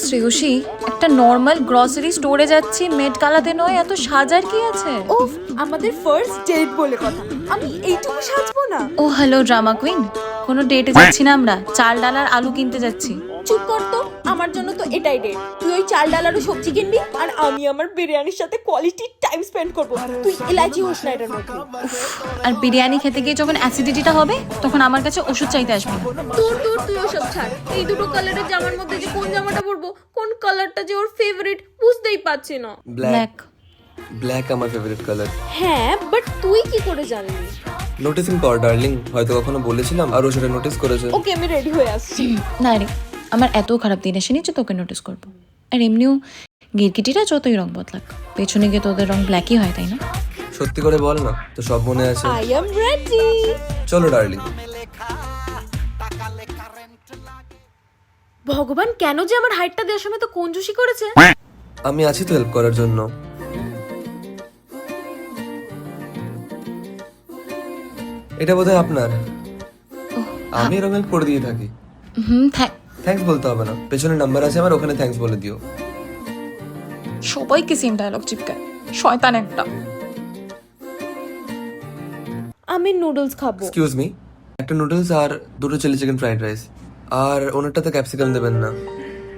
শ্রেয়সী, একটা normal grocery স্টোরে যাচ্ছি, মেট গালাতে নয়, এত সাজার কি আছে? ওফ, আমাদের ফার্স্ট ডেট বলে কথা, আমি এইটুকু সাজবো না? ও হ্যালো ড্রামা কুইন, কোনো ডেটে যাচ্ছি না আমরা, চাল ডাল আর আলু কিনতে যাচ্ছি। চুপ কর তো, আমার জন্য তো এটাই ডেট। তুই ওই চাল ডাল আরও সবজি কিনবি আর আমি আমার বিরিয়ানির সাথে কোয়ালিটি টাইম স্পেন্ড করবো। তুই এলাচি হোস না এটার মধ্যে। আর বিরিয়ানি খেতে গিয়ে যখন অ্যাসিডিটিটা হবে তখন আমার কাছে ওষুধ চাইতে আসবে। তুই ওসব ছাড়। এই দুটো কালারের জামার মধ্যে যে কোন জামাটা পরবো, কোন কালারটা যে ওর ফেভারিট বুঝতেই পারছি না। ব্ল্যাক। ব্ল্যাক আমার ফেভারিট কালার। হ্যাঁ, বাট তুই কি করে জানলি? নোটিসিং পাওয়ার ডার্লিং, হয়তো কখনো বলেছিলাম আর ও সেটা নোটিস করেছে। ওকে, আমি রেডি হয়ে আসছি। না রে, আমার এত খারাপ দিন এসে নিচ্ছে তোকে নোটিস করবো। আর এমনিও গিরগিটিরা যতই রং বদলাক, পেছনে গিয়ে তোদের রং ব্ল্যাকই হয়, তাই না? সত্যি করে বল না, তো সব মনে আছে। I am ready. চলো ডার্লিং। ভগবান, কেন যে আমার হাইটটা দেওয়ার সময় তো কঞ্জুসি করেছে। আমি আছি তো হেল্প করার জন্য। এটা বোধহয় আপনার। আমি এরকম হেল্প করে দিয়ে থাকি। থ্যাঙ্কস বলতে হবে না, পেছনে নাম্বার আছে আমার, ওখানে থ্যাঙ্কস বলে দিও। সবাইকে সেম ডায়লগ চিপকায়, শয়তান একটা। আমি নুডলস খাবো। এক্সকিউজ মি, একটা নুডলস আর দুটো চিলি চিকেন ফ্রাইড রাইস, আর ওনারটাতে ক্যাপসিকাম দেবেন না।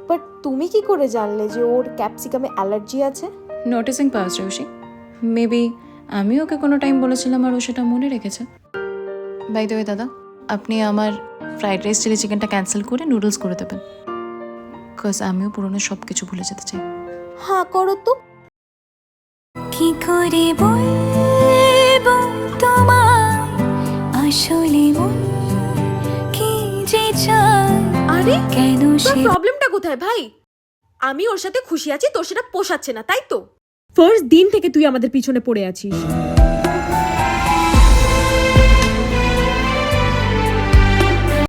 বাট তুমি কি করে জানলে যে ওর ক্যাপসিকামে অ্যালার্জি আছে? নোটিসিং পাওয়ার শ্রেয়সী, মেবি আমি ওকে কোনো টাইম বলেছিলাম আর ও সেটা মনে রেখেছে। বাই দ্য ওয়ে দাদা, আপনি আমার ফ্রাইড রাইস চিলি চিকেনটা ক্যান্সেল করে নুডলস করে দেবেন, বিকজ আমিও পুরনো সব কিছু ভুলে যেতে চাই। হ্যাঁ করো তো। কি করে বলবো তোমায় আসলে মন কি যে চায়, আরে কেন তোর সে প্রবলেমটা কোথায় ভাই? আমি ওর সাথে খুশি আছি, তোর সেটা পোষাচ্ছে না, তাই তো? ফার্স্ট দিন থেকে তুই আমাদের পিছনে পড়ে আছিস।